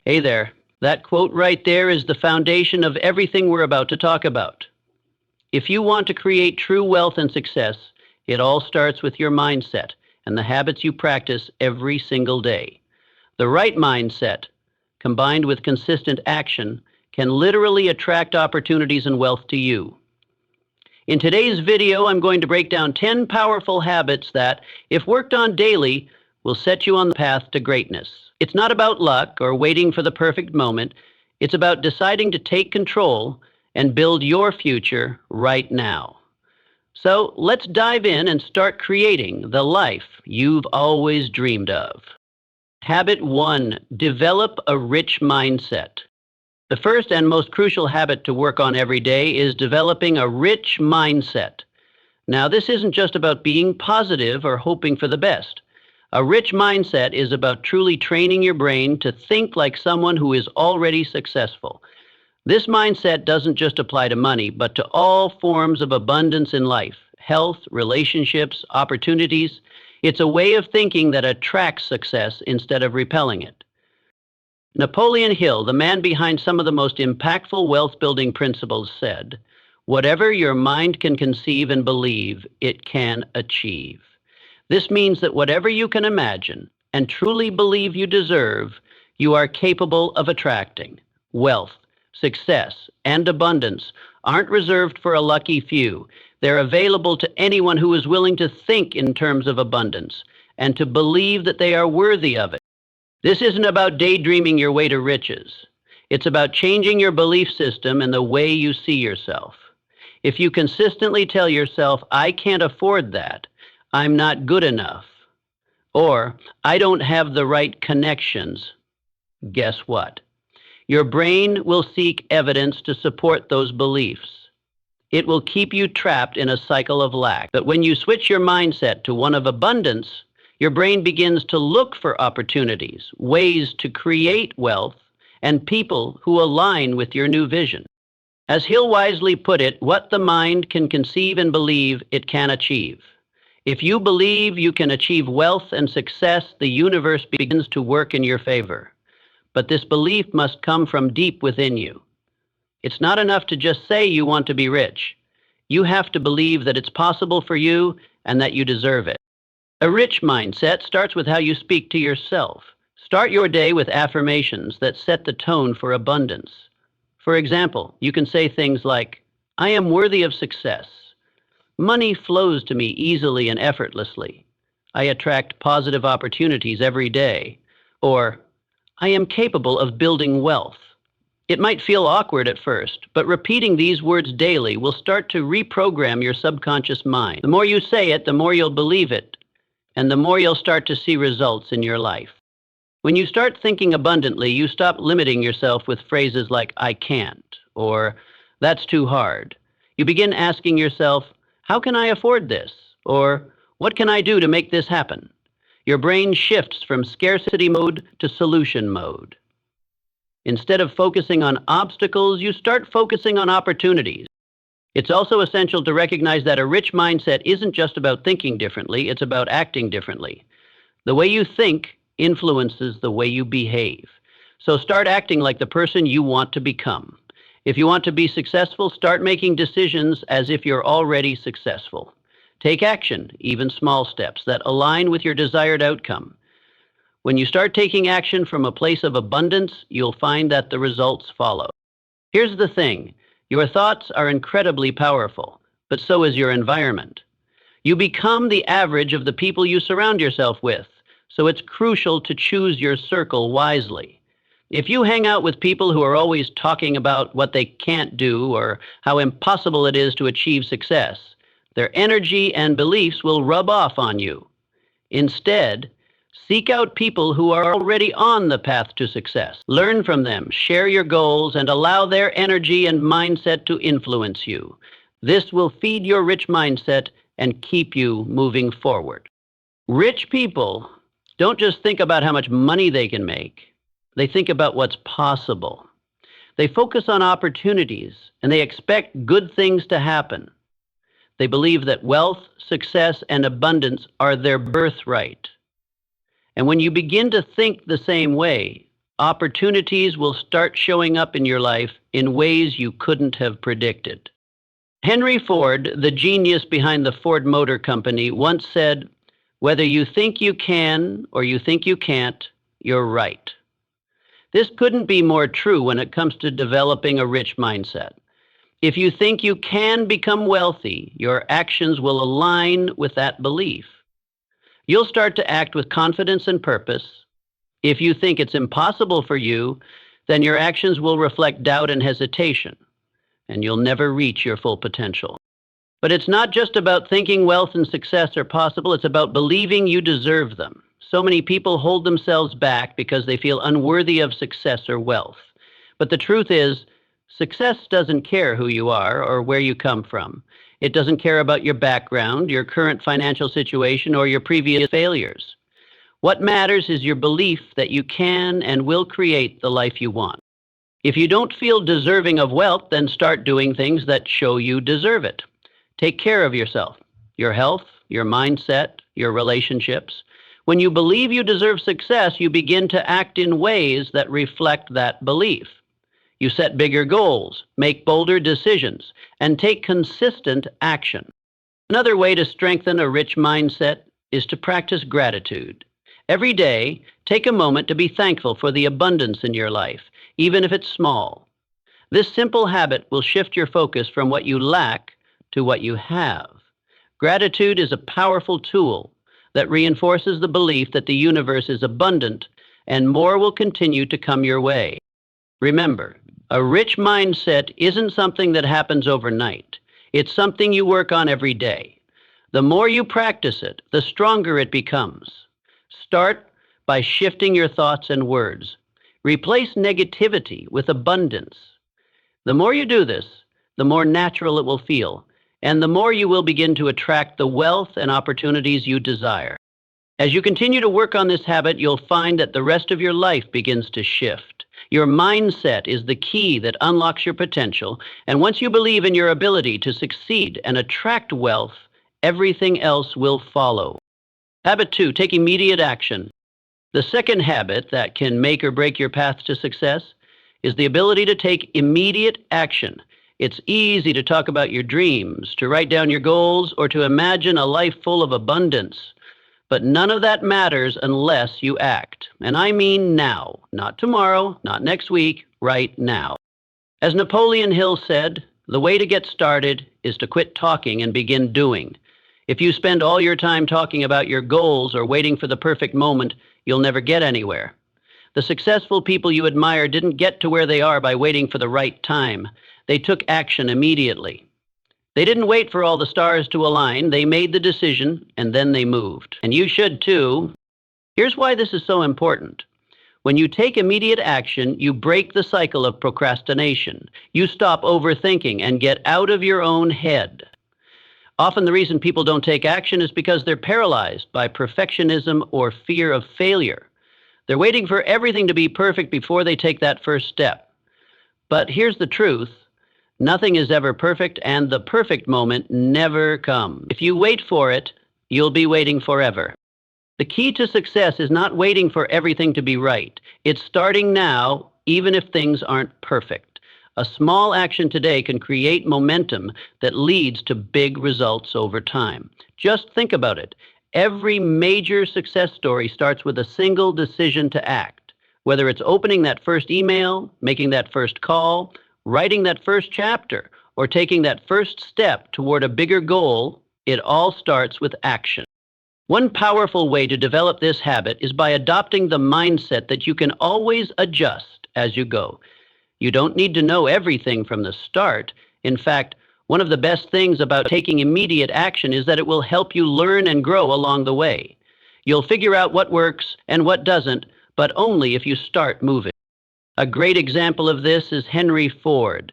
Hey there. That quote right there is the foundation of everything we're about to talk about. If you want to create true wealth and success, it all starts with your mindset and the habits you practice every single day. The right mindset, combined with consistent action, can literally attract opportunities and wealth to you. In today's video, I'm going to break down 10 powerful habits that, if worked on daily, will set you on the path to greatness. It's not about luck or waiting for the perfect moment. It's about deciding to take control and build your future right now. So let's dive in and start creating the life you've always dreamed of. Habit 1, develop a rich mindset. The first and most crucial habit to work on every day is developing a rich mindset. Now, this isn't just about being positive or hoping for the best. A rich mindset is about truly training your brain to think like someone who is already successful. This mindset doesn't just apply to money, but to all forms of abundance in life, health, relationships, opportunities. It's a way of thinking that attracts success instead of repelling it. Napoleon Hill, the man behind some of the most impactful wealth-building principles, said, "Whatever your mind can conceive and believe, it can achieve." This means that whatever you can imagine and truly believe you deserve, you are capable of attracting. Wealth, success, and abundance aren't reserved for a lucky few. They're available to anyone who is willing to think in terms of abundance and to believe that they are worthy of it. This isn't about daydreaming your way to riches. It's about changing your belief system and the way you see yourself. If you consistently tell yourself, "I can't afford that," "I'm not good enough," or "I don't have the right connections," guess what? Your brain will seek evidence to support those beliefs. It will keep you trapped in a cycle of lack. But when you switch your mindset to one of abundance, your brain begins to look for opportunities, ways to create wealth, and people who align with your new vision. As Hill wisely put it, what the mind can conceive and believe, it can achieve. If you believe you can achieve wealth and success, the universe begins to work in your favor. But this belief must come from deep within you. It's not enough to just say you want to be rich. You have to believe that it's possible for you and that you deserve it. A rich mindset starts with how you speak to yourself. Start your day with affirmations that set the tone for abundance. For example, you can say things like, "I am worthy of success. Money flows to me easily and effortlessly. I attract positive opportunities every day." Or, "I am capable of building wealth." It might feel awkward at first, but repeating these words daily will start to reprogram your subconscious mind. The more you say it, the more you'll believe it, and the more you'll start to see results in your life. When you start thinking abundantly, you stop limiting yourself with phrases like "I can't" or "that's too hard." You begin asking yourself, "How can I afford this?" or "What can I do to make this happen?" Your brain shifts from scarcity mode to solution mode. Instead of focusing on obstacles, you start focusing on opportunities. It's also essential to recognize that a rich mindset isn't just about thinking differently, it's about acting differently. The way you think influences the way you behave. So start acting like the person you want to become. If you want to be successful, start making decisions as if you're already successful. Take action, even small steps, that align with your desired outcome. When you start taking action from a place of abundance, you'll find that the results follow. Here's the thing. Your thoughts are incredibly powerful, but so is your environment. You become the average of the people you surround yourself with, so it's crucial to choose your circle wisely. If you hang out with people who are always talking about what they can't do or how impossible it is to achieve success, their energy and beliefs will rub off on you. Instead, seek out people who are already on the path to success. Learn from them, share your goals, and allow their energy and mindset to influence you. This will feed your rich mindset and keep you moving forward. Rich people don't just think about how much money they can make. They think about what's possible. They focus on opportunities, and they expect good things to happen. They believe that wealth, success, and abundance are their birthright. And when you begin to think the same way, opportunities will start showing up in your life in ways you couldn't have predicted. Henry Ford, the genius behind the Ford Motor Company, once said, "Whether you think you can or you think you can't, you're right." This couldn't be more true when it comes to developing a rich mindset. If you think you can become wealthy, your actions will align with that belief. You'll start to act with confidence and purpose. If you think it's impossible for you, then your actions will reflect doubt and hesitation, and you'll never reach your full potential. But it's not just about thinking wealth and success are possible, it's about believing you deserve them. So many people hold themselves back because they feel unworthy of success or wealth. But the truth is, success doesn't care who you are or where you come from. It doesn't care about your background, your current financial situation, or your previous failures. What matters is your belief that you can and will create the life you want. If you don't feel deserving of wealth, then start doing things that show you deserve it. Take care of yourself, your health, your mindset, your relationships. When you believe you deserve success, you begin to act in ways that reflect that belief. You set bigger goals, make bolder decisions, and take consistent action. Another way to strengthen a rich mindset is to practice gratitude. Every day, take a moment to be thankful for the abundance in your life, even if it's small. This simple habit will shift your focus from what you lack to what you have. Gratitude is a powerful tool that reinforces the belief that the universe is abundant and more will continue to come your way. Remember, a rich mindset isn't something that happens overnight. It's something you work on every day. The more you practice it, the stronger it becomes. Start by shifting your thoughts and words. Replace negativity with abundance. The more you do this, the more natural it will feel, and the more you will begin to attract the wealth and opportunities you desire. As you continue to work on this habit, you'll find that the rest of your life begins to shift. Your mindset is the key that unlocks your potential, and once you believe in your ability to succeed and attract wealth, everything else will follow. Habit 2, take immediate action. The second habit that can make or break your path to success is the ability to take immediate action. It's easy to talk about your dreams, to write down your goals, or to imagine a life full of abundance. But none of that matters unless you act. And I mean now, not tomorrow, not next week, right now. As Napoleon Hill said, the way to get started is to quit talking and begin doing. If you spend all your time talking about your goals or waiting for the perfect moment, you'll never get anywhere. The successful people you admire didn't get to where they are by waiting for the right time. They took action immediately. They didn't wait for all the stars to align. They made the decision, and then they moved. And you should too. Here's why this is so important. When you take immediate action, you break the cycle of procrastination. You stop overthinking and get out of your own head. Often the reason people don't take action is because they're paralyzed by perfectionism or fear of failure. They're waiting for everything to be perfect before they take that first step. But here's the truth. Nothing is ever perfect, and the perfect moment never comes. If you wait for it, you'll be waiting forever. The key to success is not waiting for everything to be right. It's starting now, even if things aren't perfect. A small action today can create momentum that leads to big results over time. Just think about it. Every major success story starts with a single decision to act. Whether it's opening that first email, making that first call, writing that first chapter, or taking that first step toward a bigger goal, it all starts with action. One powerful way to develop this habit is by adopting the mindset that you can always adjust as you go. You don't need to know everything from the start. In fact, one of the best things about taking immediate action is that it will help you learn and grow along the way. You'll figure out what works and what doesn't, but only if you start moving. A great example of this is Henry Ford.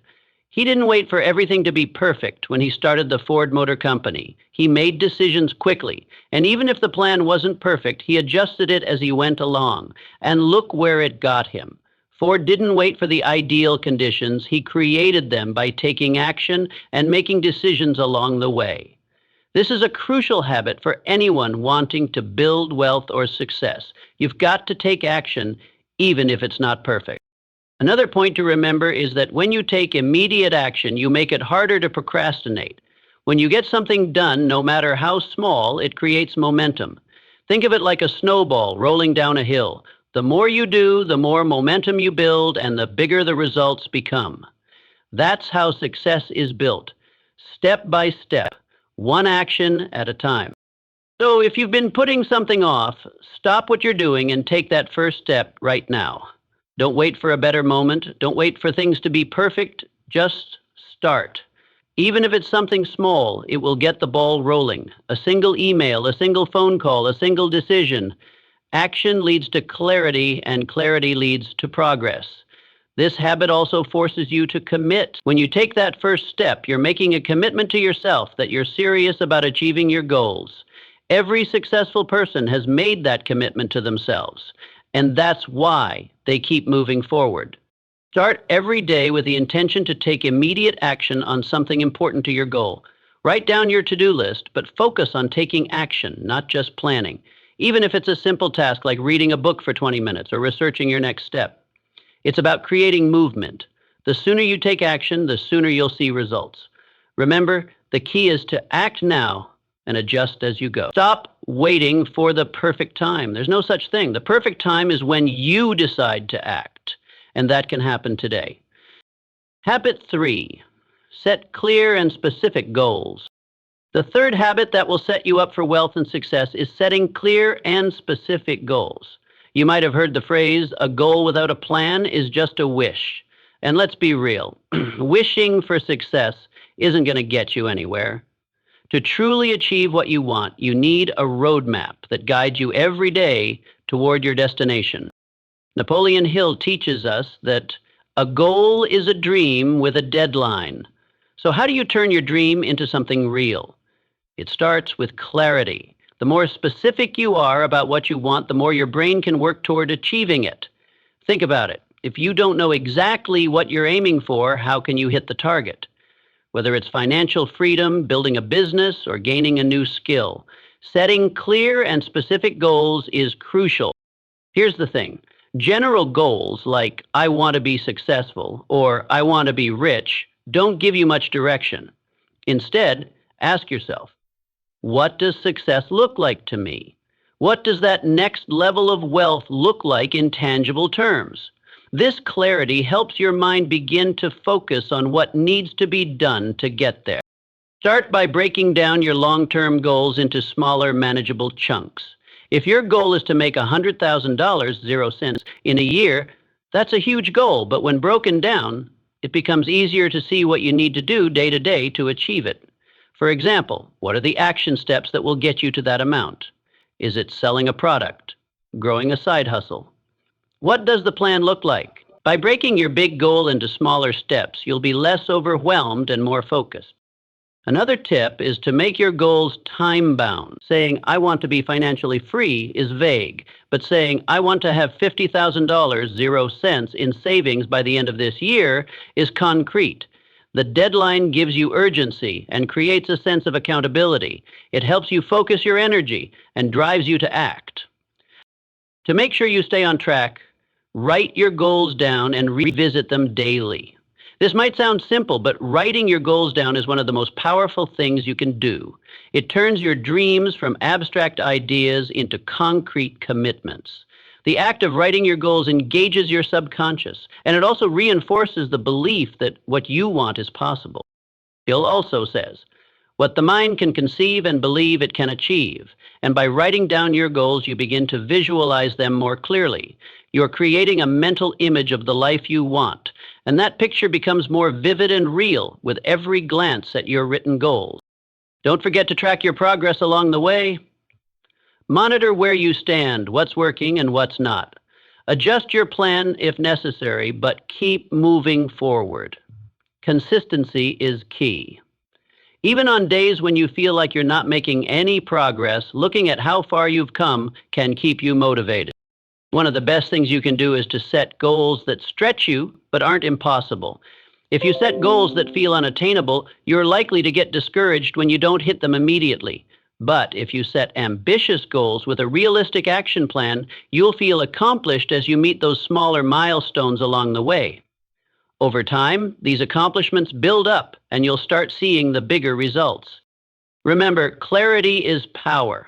He didn't wait for everything to be perfect when he started the Ford Motor Company. He made decisions quickly, and even if the plan wasn't perfect, he adjusted it as he went along. And look where it got him. Ford didn't wait for the ideal conditions. He created them by taking action and making decisions along the way. This is a crucial habit for anyone wanting to build wealth or success. You've got to take action even if it's not perfect. Another point to remember is that when you take immediate action, you make it harder to procrastinate. When you get something done, no matter how small, it creates momentum. Think of it like a snowball rolling down a hill. The more you do, the more momentum you build, and the bigger the results become. That's how success is built, step by step, one action at a time. So if you've been putting something off, stop what you're doing and take that first step right now. Don't wait for a better moment. Don't wait for things to be perfect. Just start. Even if it's something small, it will get the ball rolling. A single email, a single phone call, a single decision. Action leads to clarity, and clarity leads to progress. This habit also forces you to commit. When you take that first step, you're making a commitment to yourself that you're serious about achieving your goals. Every successful person has made that commitment to themselves, and that's why they keep moving forward. Start every day with the intention to take immediate action on something important to your goal. Write down your to-do list, but focus on taking action, not just planning, even if it's a simple task like reading a book for 20 minutes or researching your next step. It's about creating movement. The sooner you take action, the sooner you'll see results. Remember, the key is to act now and adjust as you go. Stop waiting for the perfect time. There's no such thing. The perfect time is when you decide to act, and that can happen today. Habit 3, set clear and specific goals. The third habit that will set you up for wealth and success is setting clear and specific goals. You might have heard the phrase, a goal without a plan is just a wish. And let's be real, wishing for success isn't going to get you anywhere. To truly achieve what you want, you need a roadmap that guides you every day toward your destination. Napoleon Hill teaches us that a goal is a dream with a deadline. So how do you turn your dream into something real? It starts with clarity. The more specific you are about what you want, the more your brain can work toward achieving it. Think about it. If you don't know exactly what you're aiming for, how can you hit the target? Whether it's financial freedom, building a business, or gaining a new skill, setting clear and specific goals is crucial. Here's the thing. General goals like, I want to be successful, or I want to be rich, don't give you much direction. Instead, ask yourself, what does success look like to me? What does that next level of wealth look like in tangible terms? This clarity helps your mind begin to focus on what needs to be done to get there. Start by breaking down your long-term goals into smaller, manageable chunks. If your goal is to make $100,000, 0 cents, in a year, that's a huge goal, but when broken down, it becomes easier to see what you need to do day to day to achieve it. For example, what are the action steps that will get you to that amount? Is it selling a product? Growing a side hustle? What does the plan look like? By breaking your big goal into smaller steps, you'll be less overwhelmed and more focused. Another tip is to make your goals time-bound. Saying, I want to be financially free is vague, but saying, I want to have $50,000, 0 cents, in savings by the end of this year is concrete. The deadline gives you urgency and creates a sense of accountability. It helps you focus your energy and drives you to act. To make sure you stay on track, write your goals down and revisit them daily. This might sound simple, but writing your goals down is one of the most powerful things you can do. It turns your dreams from abstract ideas into concrete commitments. The act of writing your goals engages your subconscious, and it also reinforces the belief that what you want is possible. Hill also says, what the mind can conceive and believe it can achieve. And by writing down your goals, you begin to visualize them more clearly. You're creating a mental image of the life you want, and that picture becomes more vivid and real with every glance at your written goals. Don't forget to track your progress along the way. Monitor where you stand, what's working and what's not. Adjust your plan if necessary, but keep moving forward. Consistency is key. Even on days when you feel like you're not making any progress, looking at how far you've come can keep you motivated. One of the best things you can do is to set goals that stretch you but aren't impossible. If you set goals that feel unattainable, you're likely to get discouraged when you don't hit them immediately. But if you set ambitious goals with a realistic action plan, you'll feel accomplished as you meet those smaller milestones along the way. Over time, these accomplishments build up and you'll start seeing the bigger results. Remember, clarity is power.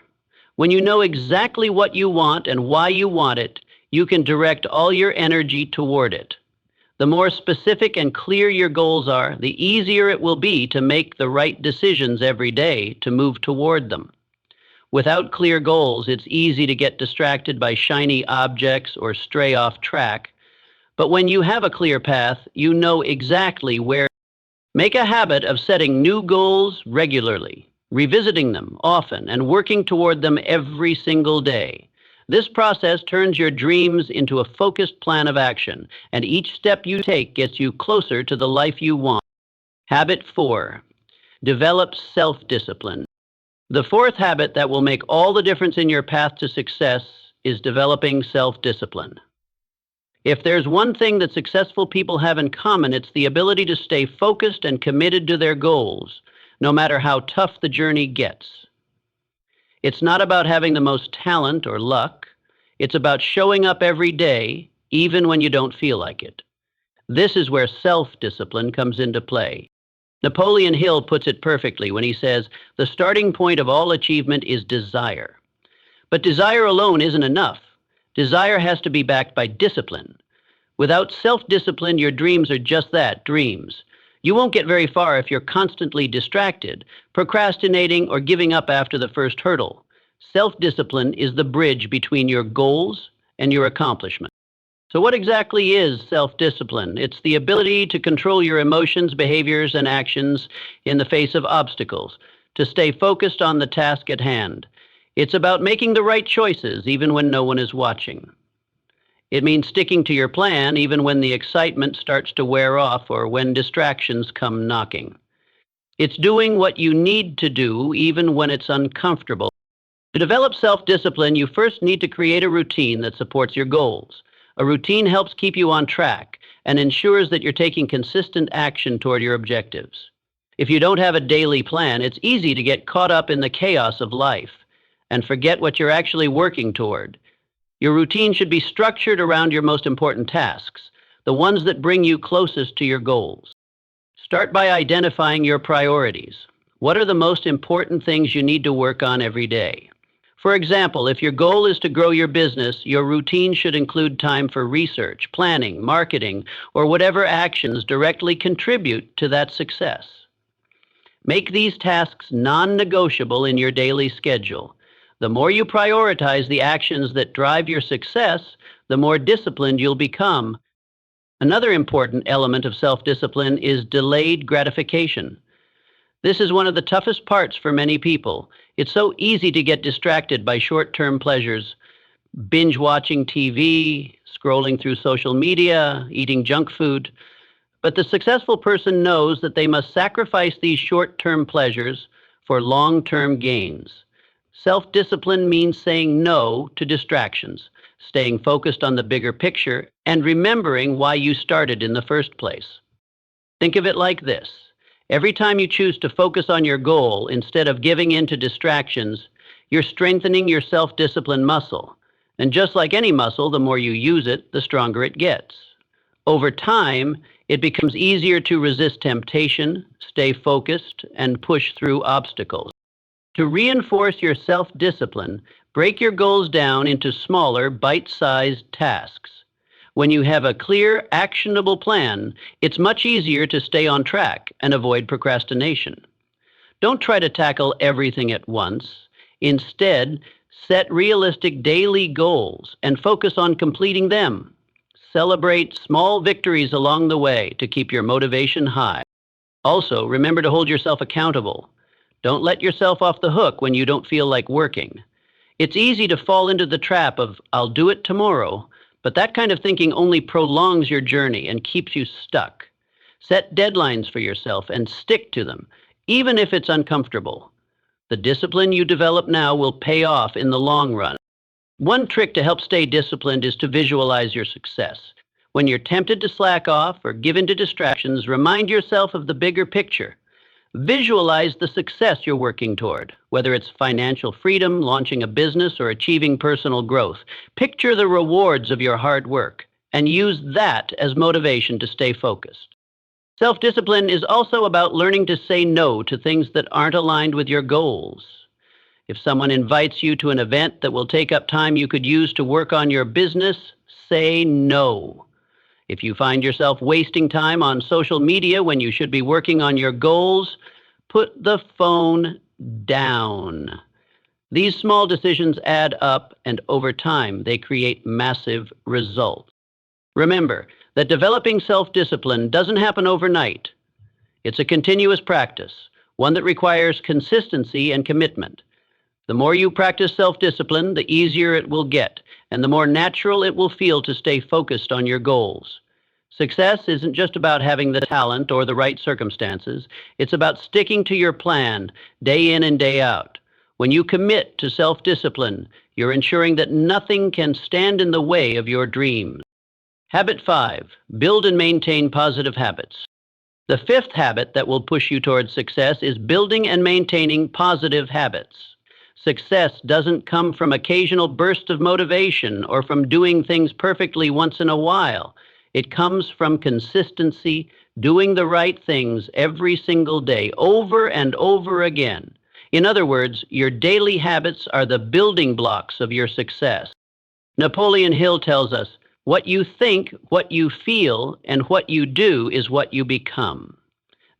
When you know exactly what you want and why you want it, you can direct all your energy toward it. The more specific and clear your goals are, the easier it will be to make the right decisions every day to move toward them. Without clear goals, it's easy to get distracted by shiny objects or stray off track. But when you have a clear path, you know exactly where. Make a habit of setting new goals regularly, revisiting them often, and working toward them every single day. This process turns your dreams into a focused plan of action, and each step you take gets you closer to the life you want. Habit 4. Develop self-discipline. The fourth habit that will make all the difference in your path to success is developing self-discipline. If there's one thing that successful people have in common, it's the ability to stay focused and committed to their goals, no matter how tough the journey gets. It's not about having the most talent or luck. It's about showing up every day, even when you don't feel like it. This is where self-discipline comes into play. Napoleon Hill puts it perfectly when he says, "The starting point of all achievement is desire." But desire alone isn't enough. Desire has to be backed by discipline. Without self-discipline, your dreams are just that, dreams. You won't get very far if you're constantly distracted, procrastinating, or giving up after the first hurdle. Self-discipline is the bridge between your goals and your accomplishment. So what exactly is self-discipline? It's the ability to control your emotions, behaviors, and actions in the face of obstacles, to stay focused on the task at hand. It's about making the right choices even when no one is watching. It means sticking to your plan even when the excitement starts to wear off or when distractions come knocking. It's doing what you need to do even when it's uncomfortable. To develop self-discipline, you first need to create a routine that supports your goals. A routine helps keep you on track and ensures that you're taking consistent action toward your objectives. If you don't have a daily plan, it's easy to get caught up in the chaos of life and forget what you're actually working toward. Your routine should be structured around your most important tasks, the ones that bring you closest to your goals. Start by identifying your priorities. What are the most important things you need to work on every day? For example, if your goal is to grow your business, your routine should include time for research, planning, marketing, or whatever actions directly contribute to that success. Make these tasks non-negotiable in your daily schedule. The more you prioritize the actions that drive your success, the more disciplined you'll become. Another important element of self-discipline is delayed gratification. This is one of the toughest parts for many people. It's so easy to get distracted by short-term pleasures, binge watching TV, scrolling through social media, eating junk food. But the successful person knows that they must sacrifice these short-term pleasures for long-term gains. Self-discipline means saying no to distractions, staying focused on the bigger picture, and remembering why you started in the first place. Think of it like this. Every time you choose to focus on your goal instead of giving in to distractions, you're strengthening your self-discipline muscle. And just like any muscle, the more you use it, the stronger it gets. Over time, it becomes easier to resist temptation, stay focused, and push through obstacles. To reinforce your self-discipline, break your goals down into smaller, bite-sized tasks. When you have a clear, actionable plan, it's much easier to stay on track and avoid procrastination. Don't try to tackle everything at once. Instead, set realistic daily goals and focus on completing them. Celebrate small victories along the way to keep your motivation high. Also, remember to hold yourself accountable. Don't let yourself off the hook when you don't feel like working. It's easy to fall into the trap of, "I'll do it tomorrow," but that kind of thinking only prolongs your journey and keeps you stuck. Set deadlines for yourself and stick to them, even if it's uncomfortable. The discipline you develop now will pay off in the long run. One trick to help stay disciplined is to visualize your success. When you're tempted to slack off or give in to distractions, remind yourself of the bigger picture. Visualize the success you're working toward, whether it's financial freedom, launching a business, or achieving personal growth. Picture the rewards of your hard work and use that as motivation to stay focused. Self-discipline is also about learning to say no to things that aren't aligned with your goals. If someone invites you to an event that will take up time you could use to work on your business, say no. If you find yourself wasting time on social media when you should be working on your goals, put the phone down. These small decisions add up, and over time, they create massive results. Remember that developing self-discipline doesn't happen overnight. It's a continuous practice, one that requires consistency and commitment. The more you practice self-discipline, the easier it will get, and the more natural it will feel to stay focused on your goals. Success isn't just about having the talent or the right circumstances. It's about sticking to your plan day in and day out. When you commit to self-discipline, you're ensuring that nothing can stand in the way of your dreams. Habit 5, build and maintain positive habits. The fifth habit that will push you towards success is building and maintaining positive habits. Success doesn't come from occasional bursts of motivation or from doing things perfectly once in a while. It comes from consistency, doing the right things every single day, over and over again. In other words, your daily habits are the building blocks of your success. Napoleon Hill tells us, what you think, what you feel, and what you do is what you become.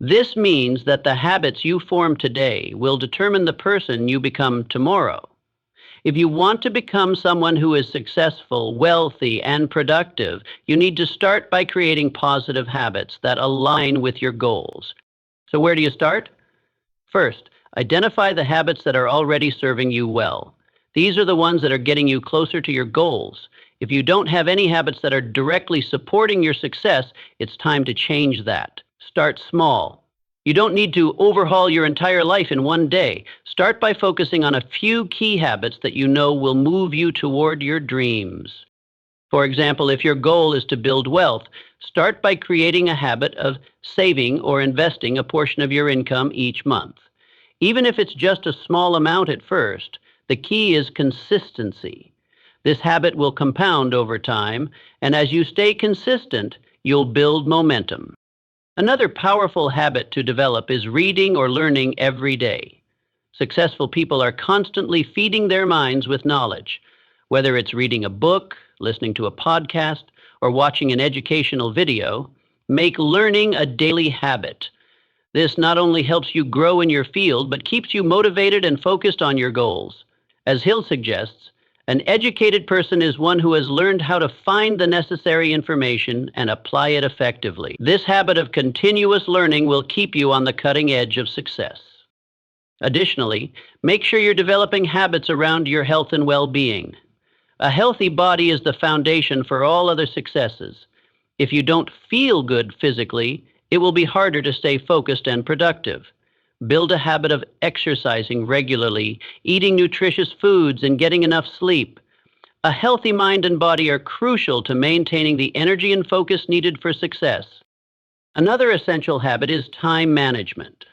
This means that the habits you form today will determine the person you become tomorrow. If you want to become someone who is successful, wealthy, and productive, you need to start by creating positive habits that align with your goals. So where do you start? First, identify the habits that are already serving you well. These are the ones that are getting you closer to your goals. If you don't have any habits that are directly supporting your success, it's time to change that. Start small. You don't need to overhaul your entire life in one day. Start by focusing on a few key habits that you know will move you toward your dreams. For example, if your goal is to build wealth, start by creating a habit of saving or investing a portion of your income each month. Even if it's just a small amount at first, the key is consistency. This habit will compound over time, and as you stay consistent, you'll build momentum. Another powerful habit to develop is reading or learning every day. Successful people are constantly feeding their minds with knowledge. Whether it's reading a book, listening to a podcast, or watching an educational video, make learning a daily habit. This not only helps you grow in your field, but keeps you motivated and focused on your goals. As Hill suggests, an educated person is one who has learned how to find the necessary information and apply it effectively. This habit of continuous learning will keep you on the cutting edge of success. Additionally, make sure you're developing habits around your health and well-being. A healthy body is the foundation for all other successes. If you don't feel good physically, it will be harder to stay focused and productive. Build a habit of exercising regularly, eating nutritious foods, and getting enough sleep. A healthy mind and body are crucial to maintaining the energy and focus needed for success. Another essential habit is time management.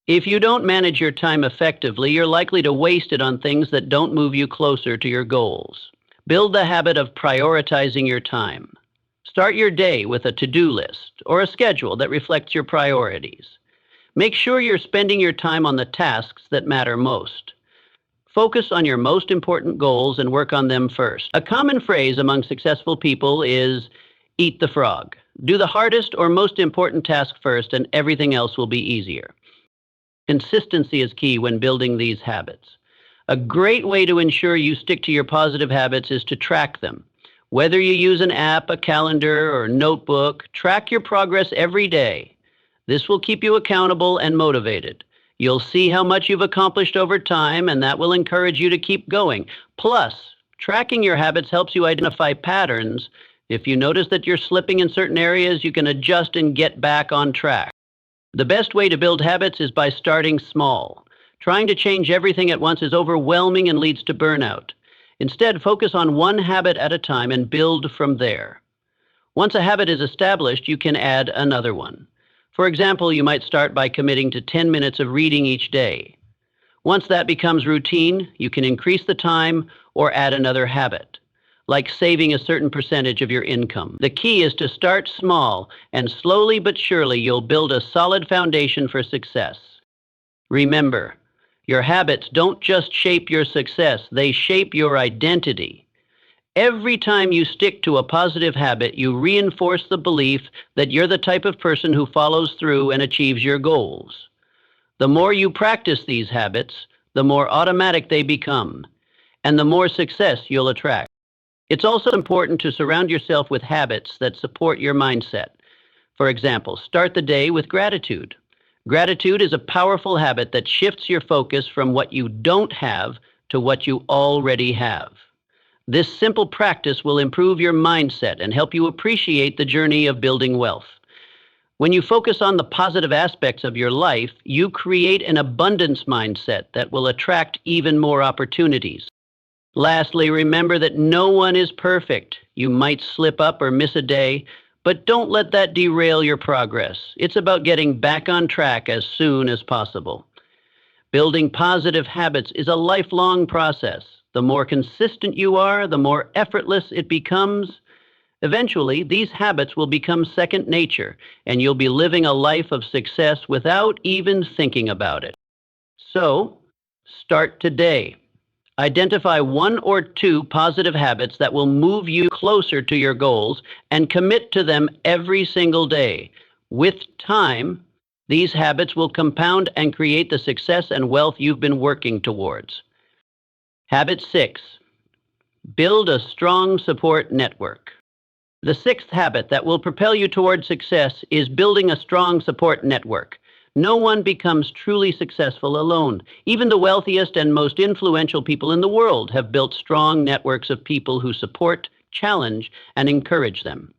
If you don't manage your time effectively, you're likely to waste it on things that don't move you closer to your goals. Build the habit of prioritizing your time. Start your day with a to-do list or a schedule that reflects your priorities. Make sure you're spending your time on the tasks that matter most. Focus on your most important goals and work on them first. A common phrase among successful people is, eat the frog. Do the hardest or most important task first, and everything else will be easier. Consistency is key when building these habits. A great way to ensure you stick to your positive habits is to track them. Whether you use an app, a calendar, or notebook, track your progress every day. This will keep you accountable and motivated. You'll see how much you've accomplished over time, and that will encourage you to keep going. Plus, tracking your habits helps you identify patterns. If you notice that you're slipping in certain areas, you can adjust and get back on track. The best way to build habits is by starting small. Trying to change everything at once is overwhelming and leads to burnout. Instead, focus on one habit at a time and build from there. Once a habit is established, you can add another one. For example, you might start by committing to 10 minutes of reading each day. Once that becomes routine, you can increase the time or add another habit, like saving a certain percentage of your income. The key is to start small, and slowly but surely you'll build a solid foundation for success. Remember, your habits don't just shape your success, they shape your identity. Every time you stick to a positive habit, you reinforce the belief that you're the type of person who follows through and achieves your goals. The more you practice these habits, the more automatic they become, and the more success you'll attract. It's also important to surround yourself with habits that support your mindset. For example, start the day with gratitude. Gratitude is a powerful habit that shifts your focus from what you don't have to what you already have. This simple practice will improve your mindset and help you appreciate the journey of building wealth. When you focus on the positive aspects of your life, you create an abundance mindset that will attract even more opportunities. Lastly, remember that no one is perfect. You might slip up or miss a day, but don't let that derail your progress. It's about getting back on track as soon as possible. Building positive habits is a lifelong process. The more consistent you are, the more effortless it becomes. Eventually, these habits will become second nature, and you'll be living a life of success without even thinking about it. So, start today. Identify one or two positive habits that will move you closer to your goals and commit to them every single day. With time, these habits will compound and create the success and wealth you've been working towards. Habit 6. Build a strong support network. The sixth habit that will propel you toward success is building a strong support network. No one becomes truly successful alone. Even the wealthiest and most influential people in the world have built strong networks of people who support, challenge, and encourage them.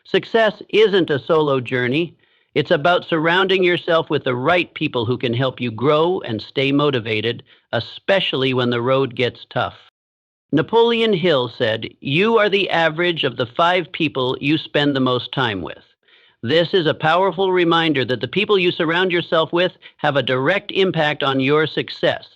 Success isn't a solo journey. It's about surrounding yourself with the right people who can help you grow and stay motivated, especially when the road gets tough. Napoleon Hill said, "You are the average of the 5 people you spend the most time with." This is a powerful reminder that the people you surround yourself with have a direct impact on your success.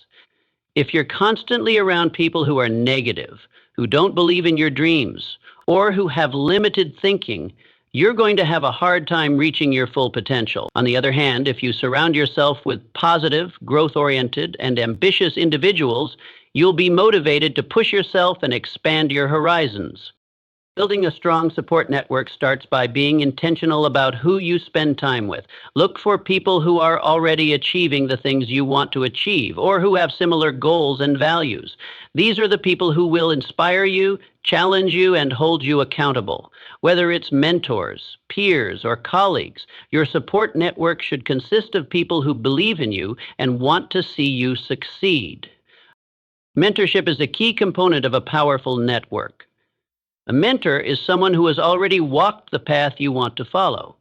If you're constantly around people who are negative, who don't believe in your dreams, or who have limited thinking, you're going to have a hard time reaching your full potential. On the other hand, if you surround yourself with positive, growth-oriented, and ambitious individuals, you'll be motivated to push yourself and expand your horizons. Building a strong support network starts by being intentional about who you spend time with. Look for people who are already achieving the things you want to achieve or who have similar goals and values. These are the people who will inspire you, challenge you, and hold you accountable. Whether it's mentors, peers, or colleagues, your support network should consist of people who believe in you and want to see you succeed. Mentorship is a key component of a powerful network. A mentor is someone who has already walked the path you want to follow.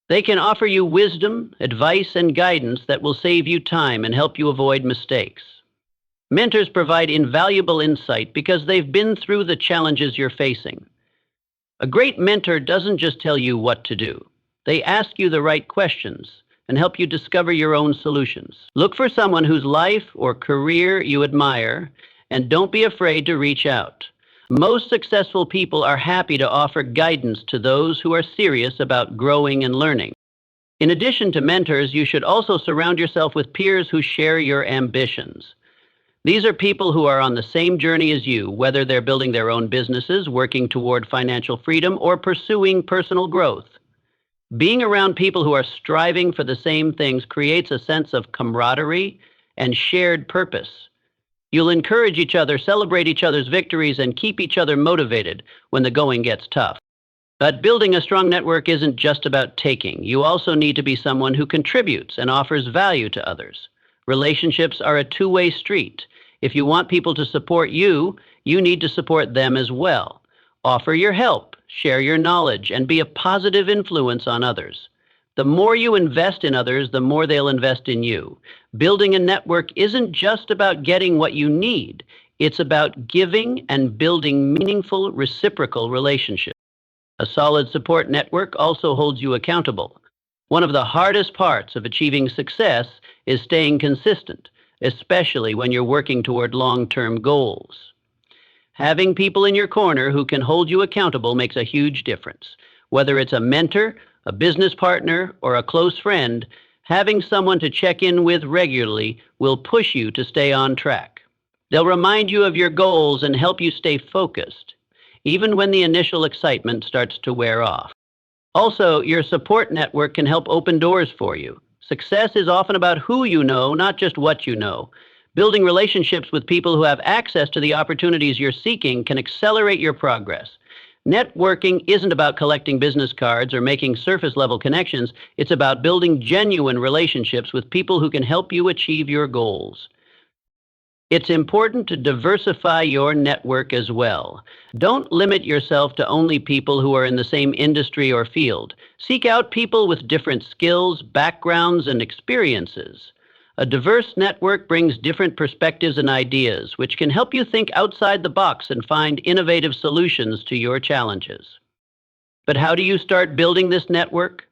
They can offer you wisdom, advice, and guidance that will save you time and help you avoid mistakes. Mentors provide invaluable insight because they've been through the challenges you're facing. A great mentor doesn't just tell you what to do. They ask you the right questions and help you discover your own solutions. Look for someone whose life or career you admire, and don't be afraid to reach out. Most successful people are happy to offer guidance to those who are serious about growing and learning. In addition to mentors, you should also surround yourself with peers who share your ambitions. These are people who are on the same journey as you, whether they're building their own businesses, working toward financial freedom, or pursuing personal growth. Being around people who are striving for the same things creates a sense of camaraderie and shared purpose. You'll encourage each other, celebrate each other's victories, and keep each other motivated when the going gets tough. But building a strong network isn't just about taking. You also need to be someone who contributes and offers value to others. Relationships are a two-way street. If you want people to support you, you need to support them as well. Offer your help, share your knowledge, and be a positive influence on others. The more you invest in others, the more they'll invest in you. Building a network isn't just about getting what you need. It's about giving and building meaningful, reciprocal relationships. A solid support network also holds you accountable. One of the hardest parts of achieving success is staying consistent, especially when you're working toward long-term goals. Having people in your corner who can hold you accountable makes a huge difference. Whether it's a mentor, a business partner, or a close friend, having someone to check in with regularly will push you to stay on track. They'll remind you of your goals and help you stay focused, even when the initial excitement starts to wear off. Also, your support network can help open doors for you. Success is often about who you know, not just what you know. Building relationships with people who have access to the opportunities you're seeking can accelerate your progress. Networking isn't about collecting business cards or making surface-level connections. It's about building genuine relationships with people who can help you achieve your goals. It's important to diversify your network as well. Don't limit yourself to only people who are in the same industry or field. Seek out people with different skills, backgrounds, and experiences. A diverse network brings different perspectives and ideas, which can help you think outside the box and find innovative solutions to your challenges. But how do you start building this network?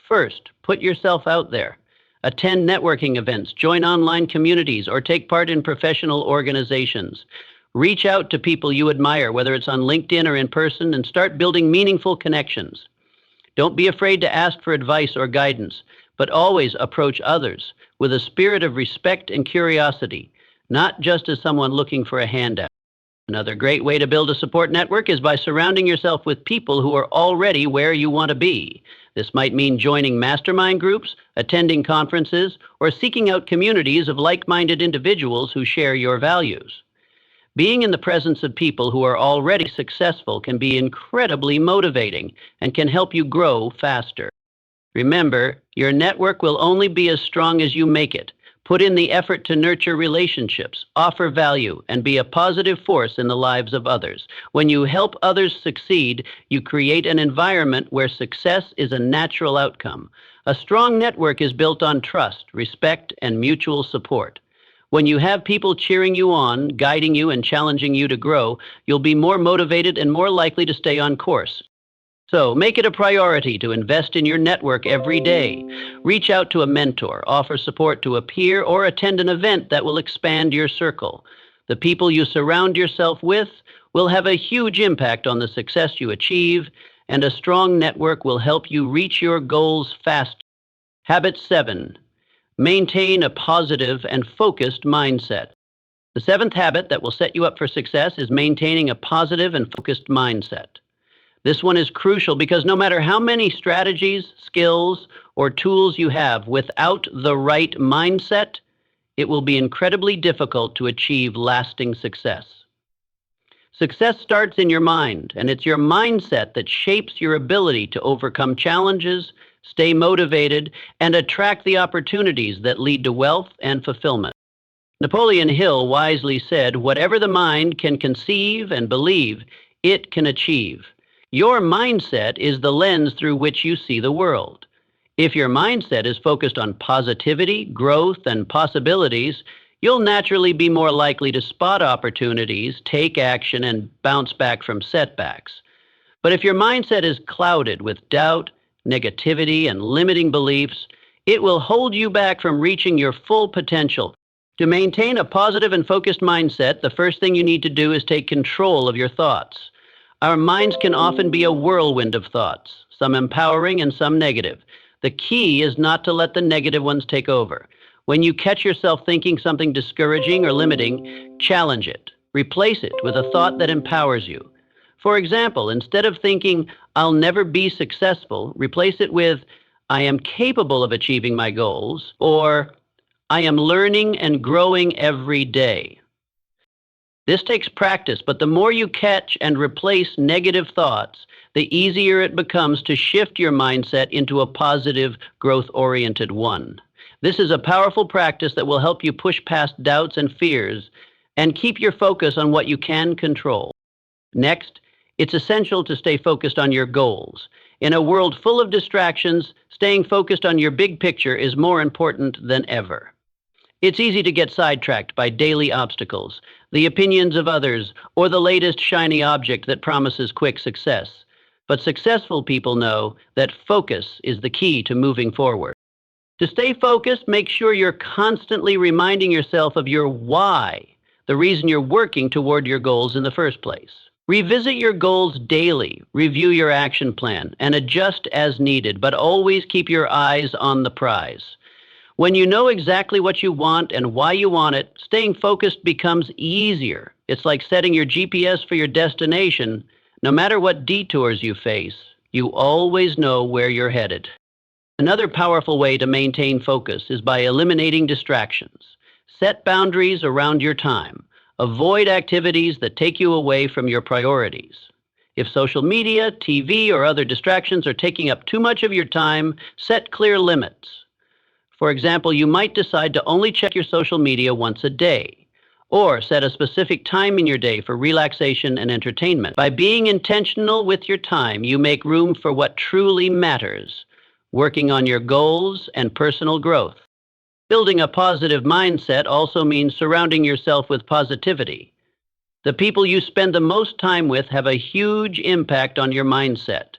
First, put yourself out there. Attend networking events, join online communities, or take part in professional organizations. Reach out to people you admire, whether it's on LinkedIn or in person, and start building meaningful connections. Don't be afraid to ask for advice or guidance, but always approach others with a spirit of respect and curiosity, not just as someone looking for a handout. Another great way to build a support network is by surrounding yourself with people who are already where you want to be. This might mean joining mastermind groups, attending conferences, or seeking out communities of like-minded individuals who share your values. Being in the presence of people who are already successful can be incredibly motivating and can help you grow faster. Remember, your network will only be as strong as you make it. Put in the effort to nurture relationships, offer value, and be a positive force in the lives of others. When you help others succeed, you create an environment where success is a natural outcome. A strong network is built on trust, respect, and mutual support. When you have people cheering you on, guiding you, and challenging you to grow, you'll be more motivated and more likely to stay on course. So make it a priority to invest in your network every day. Reach out to a mentor, offer support to a peer, or attend an event that will expand your circle. The people you surround yourself with will have a huge impact on the success you achieve, and a strong network will help you reach your goals faster. Habit 7. Maintain a positive and focused mindset. The seventh habit that will set you up for success is maintaining a positive and focused mindset. This one is crucial because no matter how many strategies, skills, or tools you have, without the right mindset, it will be incredibly difficult to achieve lasting success. Success starts in your mind, and it's your mindset that shapes your ability to overcome challenges, stay motivated, and attract the opportunities that lead to wealth and fulfillment. Napoleon Hill wisely said, "Whatever the mind can conceive and believe, it can achieve." Your mindset is the lens through which you see the world. If your mindset is focused on positivity, growth, and possibilities, you'll naturally be more likely to spot opportunities, take action, and bounce back from setbacks. But if your mindset is clouded with doubt, negativity, and limiting beliefs, it will hold you back from reaching your full potential. To maintain a positive and focused mindset, the first thing you need to do is take control of your thoughts. Our minds can often be a whirlwind of thoughts, some empowering and some negative. The key is not to let the negative ones take over. When you catch yourself thinking something discouraging or limiting, challenge it. Replace it with a thought that empowers you. For example, instead of thinking, "I'll never be successful," replace it with, "I am capable of achieving my goals," or "I am learning and growing every day." This takes practice, but the more you catch and replace negative thoughts, the easier it becomes to shift your mindset into a positive, growth-oriented one. This is a powerful practice that will help you push past doubts and fears and keep your focus on what you can control. Next, it's essential to stay focused on your goals. In a world full of distractions, staying focused on your big picture is more important than ever. It's easy to get sidetracked by daily obstacles, the opinions of others, or the latest shiny object that promises quick success. But successful people know that focus is the key to moving forward. To stay focused, make sure you're constantly reminding yourself of your why, the reason you're working toward your goals in the first place. Revisit your goals daily, review your action plan, and adjust as needed, but always keep your eyes on the prize. When you know exactly what you want and why you want it, staying focused becomes easier. It's like setting your GPS for your destination. No matter what detours you face, you always know where you're headed. Another powerful way to maintain focus is by eliminating distractions. Set boundaries around your time. Avoid activities that take you away from your priorities. If social media, TV, or other distractions are taking up too much of your time, set clear limits. For example, you might decide to only check your social media once a day, or set a specific time in your day for relaxation and entertainment. By being intentional with your time, you make room for what truly matters, working on your goals and personal growth. Building a positive mindset also means surrounding yourself with positivity. The people you spend the most time with have a huge impact on your mindset.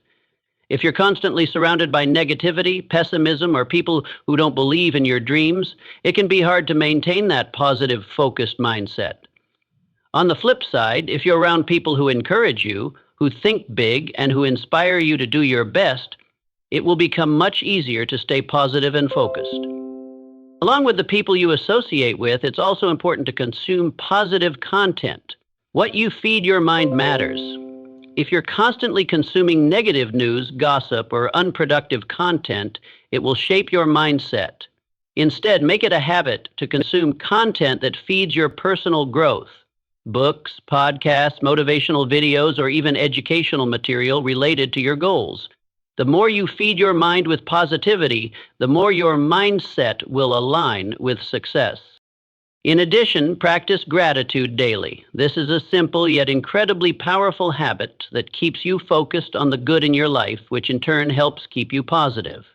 If you're constantly surrounded by negativity, pessimism, or people who don't believe in your dreams, it can be hard to maintain that positive, focused mindset. On the flip side, if you're around people who encourage you, who think big, and who inspire you to do your best, it will become much easier to stay positive and focused. Along with the people you associate with, it's also important to consume positive content. What you feed your mind matters. If you're constantly consuming negative news, gossip, or unproductive content, it will shape your mindset. Instead, make it a habit to consume content that feeds your personal growth. Books, podcasts, motivational videos, or even educational material related to your goals. The more you feed your mind with positivity, the more your mindset will align with success. In addition, practice gratitude daily. This is a simple yet incredibly powerful habit that keeps you focused on the good in your life, which in turn helps keep you positive.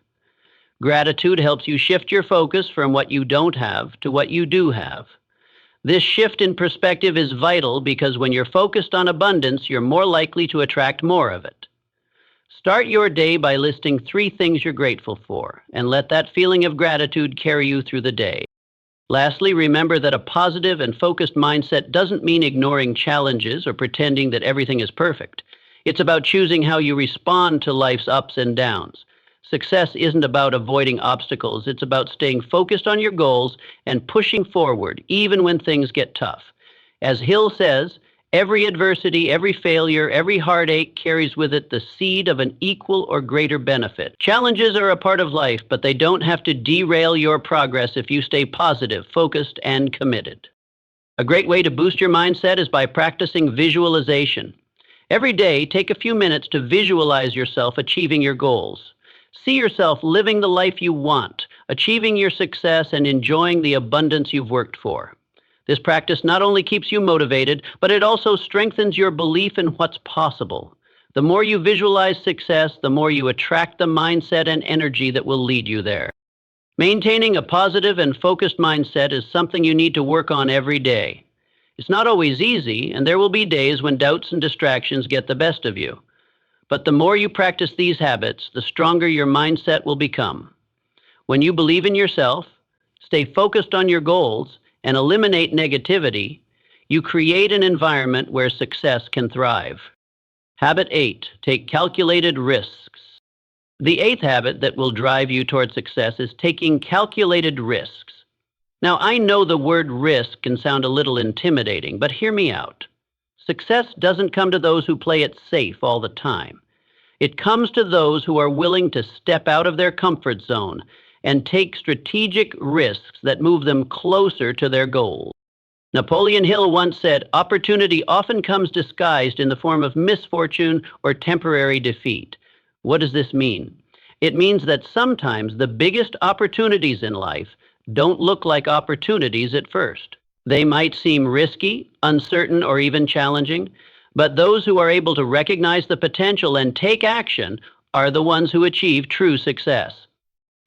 Gratitude helps you shift your focus from what you don't have to what you do have. This shift in perspective is vital because when you're focused on abundance, you're more likely to attract more of it. Start your day by listing 3 things you're grateful for, and let that feeling of gratitude carry you through the day. Lastly, remember that a positive and focused mindset doesn't mean ignoring challenges or pretending that everything is perfect. It's about choosing how you respond to life's ups and downs. Success isn't about avoiding obstacles. It's about staying focused on your goals and pushing forward, even when things get tough. As Hill says, every adversity, every failure, every heartache carries with it the seed of an equal or greater benefit. Challenges are a part of life, but they don't have to derail your progress if you stay positive, focused, and committed. A great way to boost your mindset is by practicing visualization. Every day, take a few minutes to visualize yourself achieving your goals. See yourself living the life you want, achieving your success, and enjoying the abundance you've worked for. This practice not only keeps you motivated, but it also strengthens your belief in what's possible. The more you visualize success, the more you attract the mindset and energy that will lead you there. Maintaining a positive and focused mindset is something you need to work on every day. It's not always easy, and there will be days when doubts and distractions get the best of you. But the more you practice these habits, the stronger your mindset will become. When you believe in yourself, stay focused on your goals, and eliminate negativity, you create an environment where success can thrive. Habit 8, take calculated risks. The 8th habit that will drive you toward success is taking calculated risks. Now, I know the word risk can sound a little intimidating, but hear me out. Success doesn't come to those who play it safe all the time. It comes to those who are willing to step out of their comfort zone and take strategic risks that move them closer to their goals. Napoleon Hill once said, "Opportunity often comes disguised in the form of misfortune or temporary defeat." What does this mean? It means that sometimes the biggest opportunities in life don't look like opportunities at first. They might seem risky, uncertain, or even challenging, but those who are able to recognize the potential and take action are the ones who achieve true success.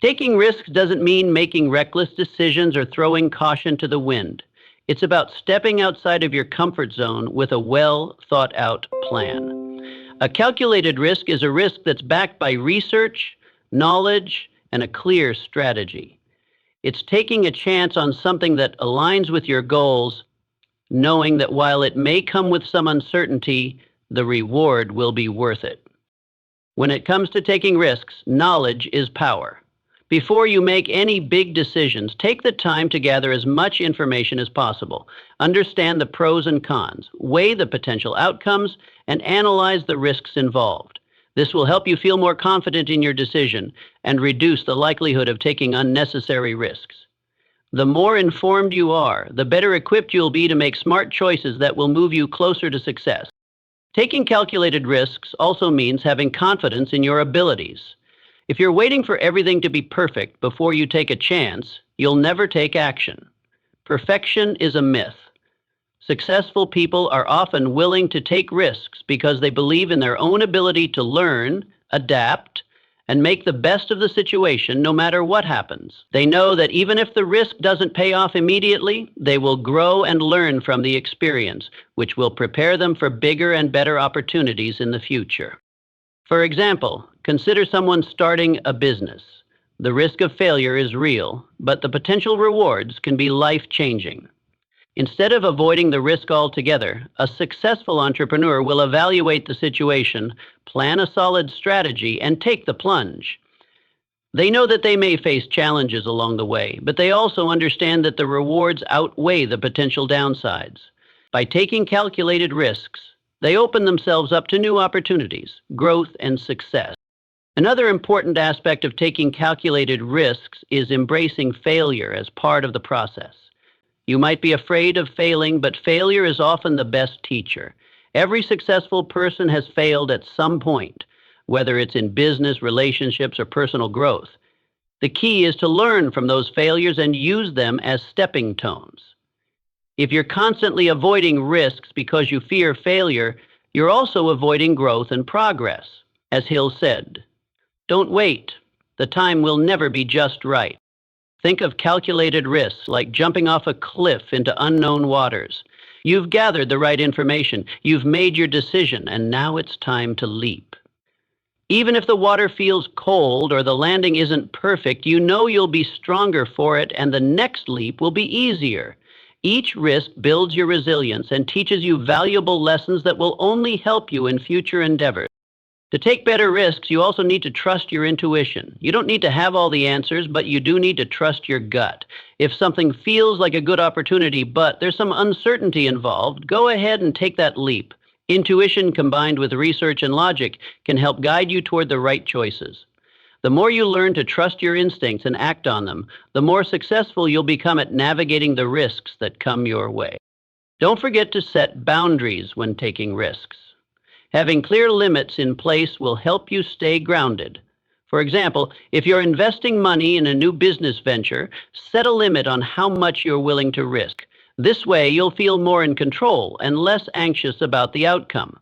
Taking risks doesn't mean making reckless decisions or throwing caution to the wind. It's about stepping outside of your comfort zone with a well-thought-out plan. A calculated risk is a risk that's backed by research, knowledge, and a clear strategy. It's taking a chance on something that aligns with your goals, knowing that while it may come with some uncertainty, the reward will be worth it. When it comes to taking risks, knowledge is power. Before you make any big decisions, take the time to gather as much information as possible. Understand the pros and cons, weigh the potential outcomes, and analyze the risks involved. This will help you feel more confident in your decision and reduce the likelihood of taking unnecessary risks. The more informed you are, the better equipped you'll be to make smart choices that will move you closer to success. Taking calculated risks also means having confidence in your abilities. If you're waiting for everything to be perfect before you take a chance, you'll never take action. Perfection is a myth. Successful people are often willing to take risks because they believe in their own ability to learn, adapt, and make the best of the situation no matter what happens. They know that even if the risk doesn't pay off immediately, they will grow and learn from the experience, which will prepare them for bigger and better opportunities in the future. For example, consider someone starting a business. The risk of failure is real, but the potential rewards can be life-changing. Instead of avoiding the risk altogether, a successful entrepreneur will evaluate the situation, plan a solid strategy, and take the plunge. They know that they may face challenges along the way, but they also understand that the rewards outweigh the potential downsides. By taking calculated risks, they open themselves up to new opportunities, growth, and success. Another important aspect of taking calculated risks is embracing failure as part of the process. You might be afraid of failing, but failure is often the best teacher. Every successful person has failed at some point, whether it's in business, relationships, or personal growth. The key is to learn from those failures and use them as stepping stones. If you're constantly avoiding risks because you fear failure, you're also avoiding growth and progress. As Hill said, "Don't wait. The time will never be just right." Think of calculated risks like jumping off a cliff into unknown waters. You've gathered the right information, you've made your decision, and now it's time to leap. Even if the water feels cold or the landing isn't perfect, you know you'll be stronger for it and the next leap will be easier. Each risk builds your resilience and teaches you valuable lessons that will only help you in future endeavors. To take better risks, you also need to trust your intuition. You don't need to have all the answers, but you do need to trust your gut. If something feels like a good opportunity, but there's some uncertainty involved, go ahead and take that leap. Intuition combined with research and logic can help guide you toward the right choices. The more you learn to trust your instincts and act on them, the more successful you'll become at navigating the risks that come your way. Don't forget to set boundaries when taking risks. Having clear limits in place will help you stay grounded. For example, if you're investing money in a new business venture, set a limit on how much you're willing to risk. This way, you'll feel more in control and less anxious about the outcome.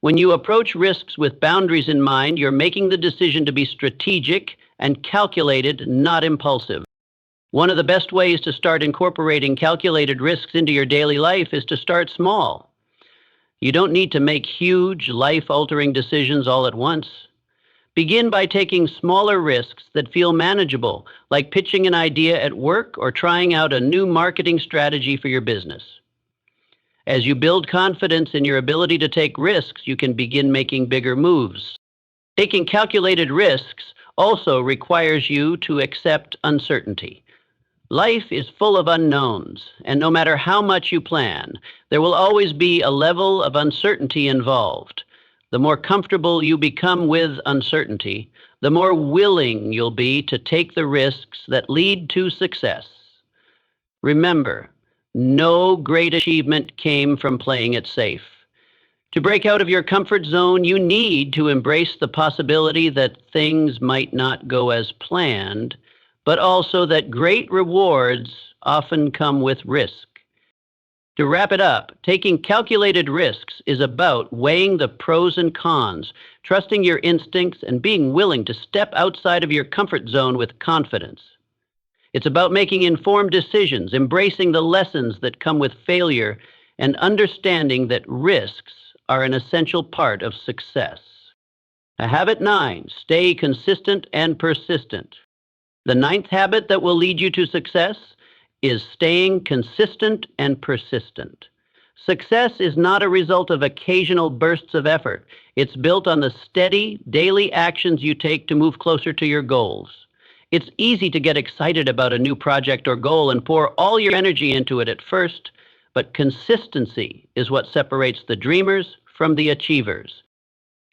When you approach risks with boundaries in mind, you're making the decision to be strategic and calculated, not impulsive. One of the best ways to start incorporating calculated risks into your daily life is to start small. You don't need to make huge, life-altering decisions all at once. Begin by taking smaller risks that feel manageable, like pitching an idea at work or trying out a new marketing strategy for your business. As you build confidence in your ability to take risks, you can begin making bigger moves. Taking calculated risks also requires you to accept uncertainty. Life is full of unknowns, and no matter how much you plan, there will always be a level of uncertainty involved. The more comfortable you become with uncertainty, the more willing you'll be to take the risks that lead to success. Remember, no great achievement came from playing it safe. To break out of your comfort zone, you need to embrace the possibility that things might not go as planned, but also that great rewards often come with risk. To wrap it up, taking calculated risks is about weighing the pros and cons, trusting your instincts, and being willing to step outside of your comfort zone with confidence. It's about making informed decisions, embracing the lessons that come with failure, and understanding that risks are an essential part of success. Habit 9, stay consistent and persistent. The ninth habit that will lead you to success is staying consistent and persistent. Success is not a result of occasional bursts of effort. It's built on the steady, daily actions you take to move closer to your goals. It's easy to get excited about a new project or goal and pour all your energy into it at first, but consistency is what separates the dreamers from the achievers.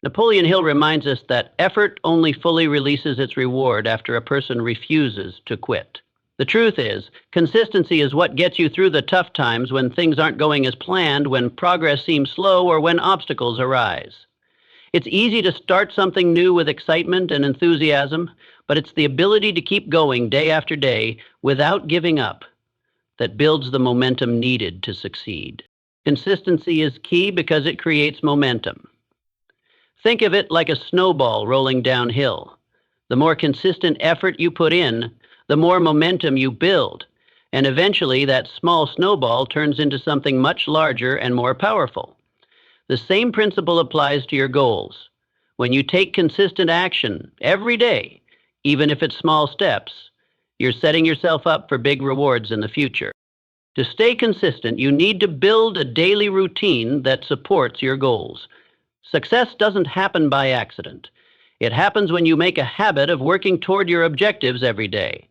Napoleon Hill reminds us that effort only fully releases its reward after a person refuses to quit. The truth is, consistency is what gets you through the tough times when things aren't going as planned, when progress seems slow, or when obstacles arise. It's easy to start something new with excitement and enthusiasm, but it's the ability to keep going day after day without giving up that builds the momentum needed to succeed. Consistency is key because it creates momentum. Think of it like a snowball rolling downhill. The more consistent effort you put in, the more momentum you build, and eventually that small snowball turns into something much larger and more powerful. The same principle applies to your goals. When you take consistent action every day, even if it's small steps, you're setting yourself up for big rewards in the future. To stay consistent, you need to build a daily routine that supports your goals. Success doesn't happen by accident. It happens when you make a habit of working toward your objectives every day.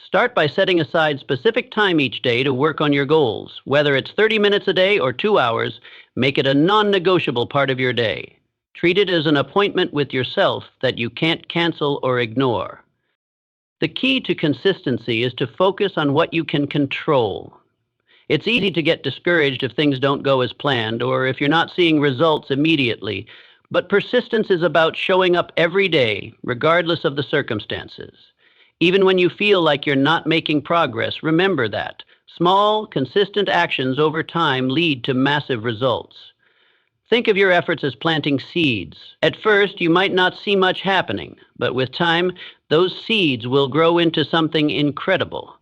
Start by setting aside specific time each day to work on your goals. Whether it's 30 minutes a day or 2 hours, make it a non-negotiable part of your day. Treat it as an appointment with yourself that you can't cancel or ignore. The key to consistency is to focus on what you can control. It's easy to get discouraged if things don't go as planned or if you're not seeing results immediately, but persistence is about showing up every day, regardless of the circumstances. Even when you feel like you're not making progress, remember that. Small, consistent actions over time lead to massive results. Think of your efforts as planting seeds. At first, you might not see much happening, but with time, those seeds will grow into something incredible.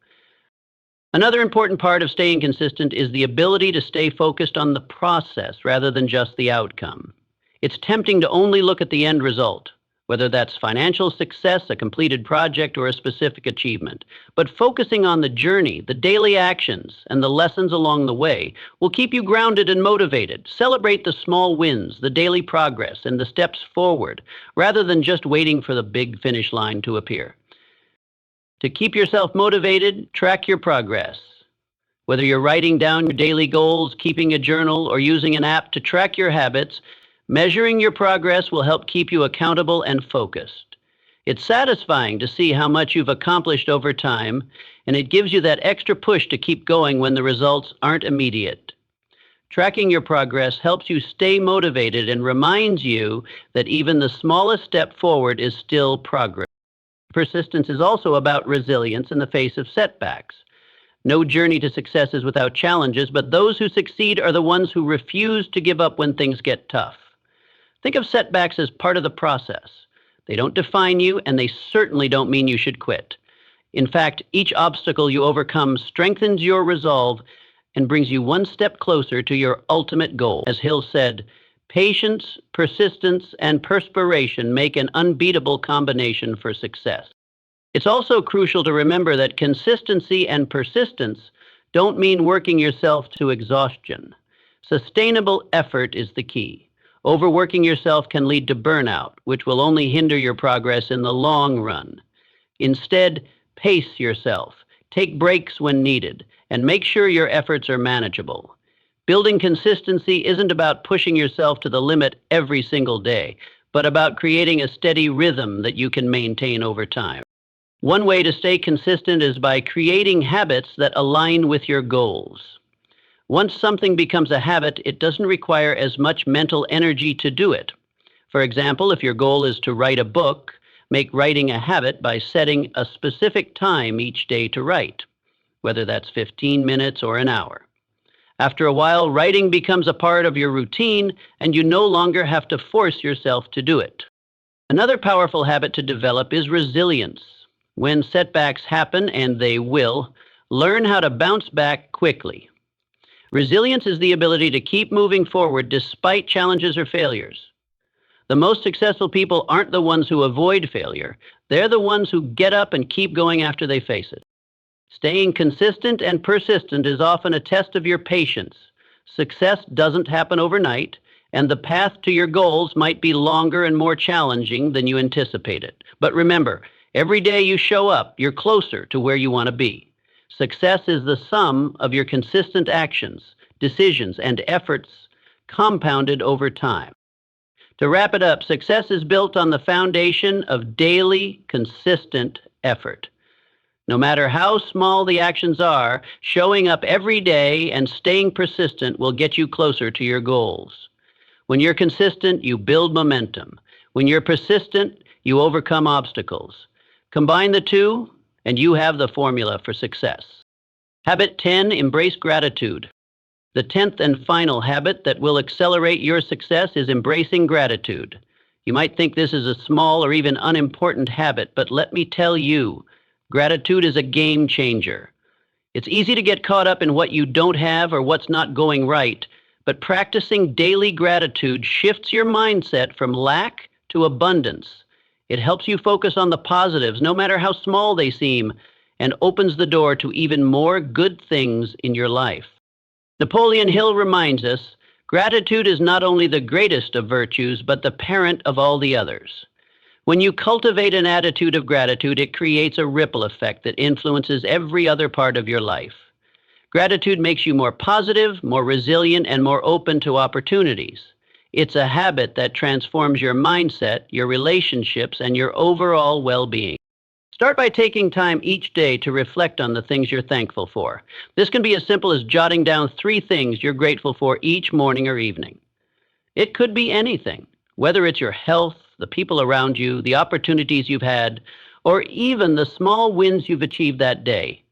Another important part of staying consistent is the ability to stay focused on the process rather than just the outcome. It's tempting to only look at the end result, whether that's financial success, a completed project, or a specific achievement. But focusing on the journey, the daily actions, and the lessons along the way will keep you grounded and motivated. Celebrate the small wins, the daily progress, and the steps forward, rather than just waiting for the big finish line to appear. To keep yourself motivated, track your progress. Whether you're writing down your daily goals, keeping a journal, or using an app to track your habits, measuring your progress will help keep you accountable and focused. It's satisfying to see how much you've accomplished over time, and it gives you that extra push to keep going when the results aren't immediate. Tracking your progress helps you stay motivated and reminds you that even the smallest step forward is still progress. Persistence is also about resilience in the face of setbacks. No journey to success is without challenges, but those who succeed are the ones who refuse to give up when things get tough. Think of setbacks as part of the process. They don't define you, and they certainly don't mean you should quit. In fact, each obstacle you overcome strengthens your resolve and brings you one step closer to your ultimate goal. As Hill said, patience, persistence, and perspiration make an unbeatable combination for success. It's also crucial to remember that consistency and persistence don't mean working yourself to exhaustion. Sustainable effort is the key. Overworking yourself can lead to burnout, which will only hinder your progress in the long run. Instead, pace yourself, take breaks when needed, and make sure your efforts are manageable. Building consistency isn't about pushing yourself to the limit every single day, but about creating a steady rhythm that you can maintain over time. One way to stay consistent is by creating habits that align with your goals. Once something becomes a habit, it doesn't require as much mental energy to do it. For example, if your goal is to write a book, make writing a habit by setting a specific time each day to write, whether that's 15 minutes or an hour. After a while, writing becomes a part of your routine, and you no longer have to force yourself to do it. Another powerful habit to develop is resilience. When setbacks happen, and they will, learn how to bounce back quickly. Resilience is the ability to keep moving forward despite challenges or failures. The most successful people aren't the ones who avoid failure. They're the ones who get up and keep going after they face it. Staying consistent and persistent is often a test of your patience. Success doesn't happen overnight, and the path to your goals might be longer and more challenging than you anticipated. But remember, every day you show up, you're closer to where you want to be. Success is the sum of your consistent actions, decisions, and efforts compounded over time. To wrap it up, success is built on the foundation of daily, consistent effort. No matter how small the actions are, showing up every day and staying persistent will get you closer to your goals. When you're consistent, you build momentum. When you're persistent, you overcome obstacles. Combine the two, and you have the formula for success. Habit 10, embrace gratitude. The 10th and final habit that will accelerate your success is embracing gratitude. You might think this is a small or even unimportant habit, but let me tell you, gratitude is a game changer. It's easy to get caught up in what you don't have or what's not going right, but practicing daily gratitude shifts your mindset from lack to abundance. It helps you focus on the positives, no matter how small they seem, and opens the door to even more good things in your life. Napoleon Hill reminds us, gratitude is not only the greatest of virtues, but the parent of all the others. When you cultivate an attitude of gratitude, it creates a ripple effect that influences every other part of your life. Gratitude makes you more positive, more resilient, and more open to opportunities. It's a habit that transforms your mindset, your relationships, and your overall well-being. Start by taking time each day to reflect on the things you're thankful for. This can be as simple as jotting down 3 things you're grateful for each morning or evening. It could be anything, whether it's your health, the people around you, the opportunities you've had, or even the small wins you've achieved that day.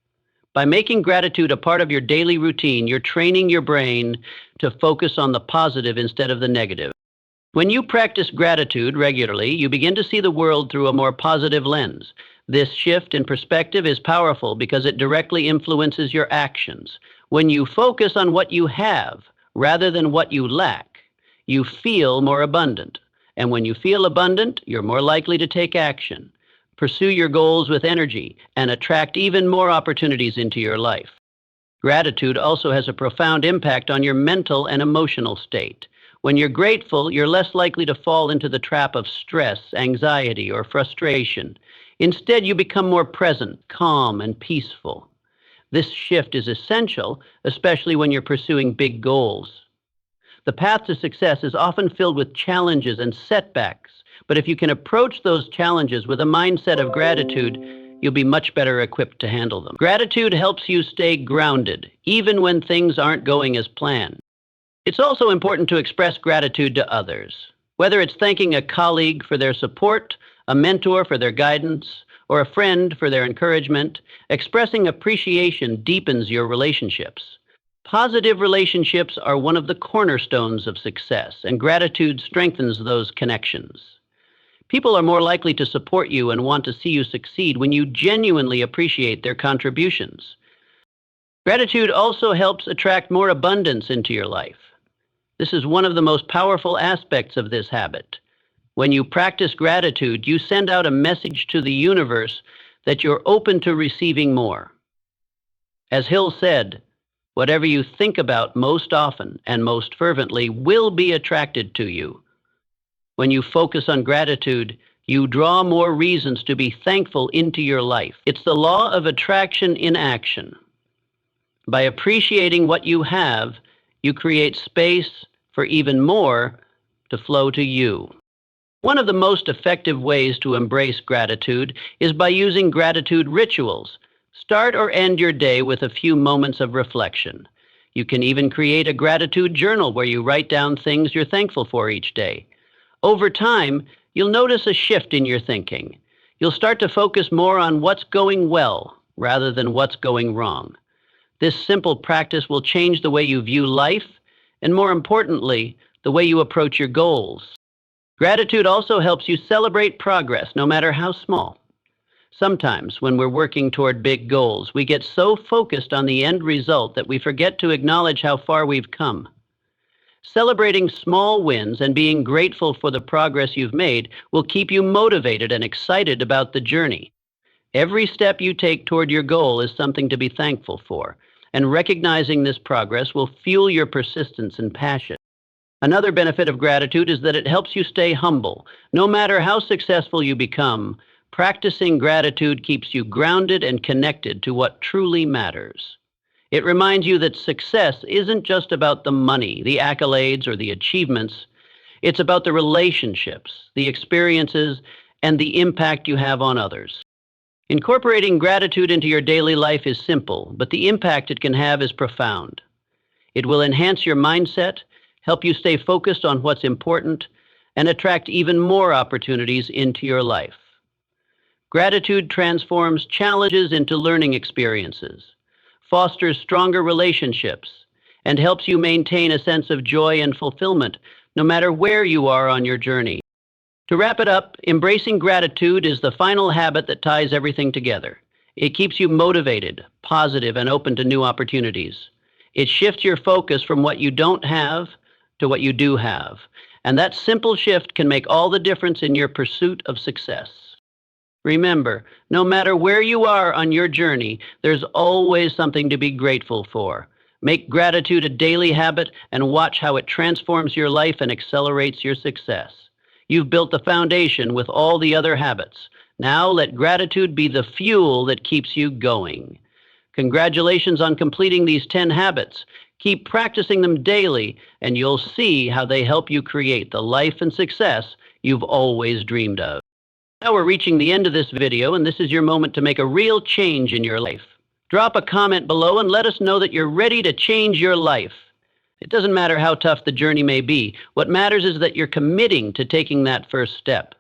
By making gratitude a part of your daily routine, you're training your brain to focus on the positive instead of the negative. When you practice gratitude regularly, you begin to see the world through a more positive lens. This shift in perspective is powerful because it directly influences your actions. When you focus on what you have rather than what you lack, you feel more abundant. And when you feel abundant, you're more likely to take action, pursue your goals with energy, and attract even more opportunities into your life. Gratitude also has a profound impact on your mental and emotional state. When you're grateful, you're less likely to fall into the trap of stress, anxiety, or frustration. Instead, you become more present, calm, and peaceful. This shift is essential, especially when you're pursuing big goals. The path to success is often filled with challenges and setbacks, but if you can approach those challenges with a mindset of gratitude, you'll be much better equipped to handle them. Gratitude helps you stay grounded, even when things aren't going as planned. It's also important to express gratitude to others, whether it's thanking a colleague for their support, a mentor for their guidance, or a friend for their encouragement. Expressing appreciation deepens your relationships. Positive relationships are one of the cornerstones of success, and gratitude strengthens those connections. People are more likely to support you and want to see you succeed when you genuinely appreciate their contributions. Gratitude also helps attract more abundance into your life. This is one of the most powerful aspects of this habit. When you practice gratitude, you send out a message to the universe that you're open to receiving more. As Hill said, whatever you think about most often and most fervently will be attracted to you. When you focus on gratitude, you draw more reasons to be thankful into your life. It's the law of attraction in action. By appreciating what you have, you create space for even more to flow to you. One of the most effective ways to embrace gratitude is by using gratitude rituals. Start or end your day with a few moments of reflection. You can even create a gratitude journal where you write down things you're thankful for each day. Over time, you'll notice a shift in your thinking. You'll start to focus more on what's going well rather than what's going wrong. This simple practice will change the way you view life and, more importantly, the way you approach your goals. Gratitude also helps you celebrate progress, no matter how small. Sometimes, when we're working toward big goals, we get so focused on the end result that we forget to acknowledge how far we've come. Celebrating small wins and being grateful for the progress you've made will keep you motivated and excited about the journey. Every step you take toward your goal is something to be thankful for, and recognizing this progress will fuel your persistence and passion. Another benefit of gratitude is that it helps you stay humble. No matter how successful you become, practicing gratitude keeps you grounded and connected to what truly matters. It reminds you that success isn't just about the money, the accolades, or the achievements. It's about the relationships, the experiences, and the impact you have on others. Incorporating gratitude into your daily life is simple, but the impact it can have is profound. It will enhance your mindset, help you stay focused on what's important, and attract even more opportunities into your life. Gratitude transforms challenges into learning experiences, fosters stronger relationships, and helps you maintain a sense of joy and fulfillment no matter where you are on your journey. To wrap it up, embracing gratitude is the final habit that ties everything together. It keeps you motivated, positive, and open to new opportunities. It shifts your focus from what you don't have to what you do have. And that simple shift can make all the difference in your pursuit of success. Remember, no matter where you are on your journey, there's always something to be grateful for. Make gratitude a daily habit and watch how it transforms your life and accelerates your success. You've built the foundation with all the other habits. Now let gratitude be the fuel that keeps you going. Congratulations on completing these 10 habits. Keep practicing them daily, and you'll see how they help you create the life and success you've always dreamed of. Now we're reaching the end of this video, and this is your moment to make a real change in your life. Drop a comment below and let us know that you're ready to change your life. It doesn't matter how tough the journey may be. What matters is that you're committing to taking that first step.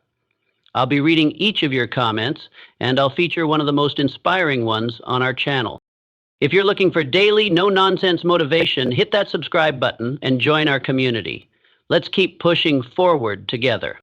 I'll be reading each of your comments, and I'll feature one of the most inspiring ones on our channel. If you're looking for daily, no-nonsense motivation, hit that subscribe button and join our community. Let's keep pushing forward together.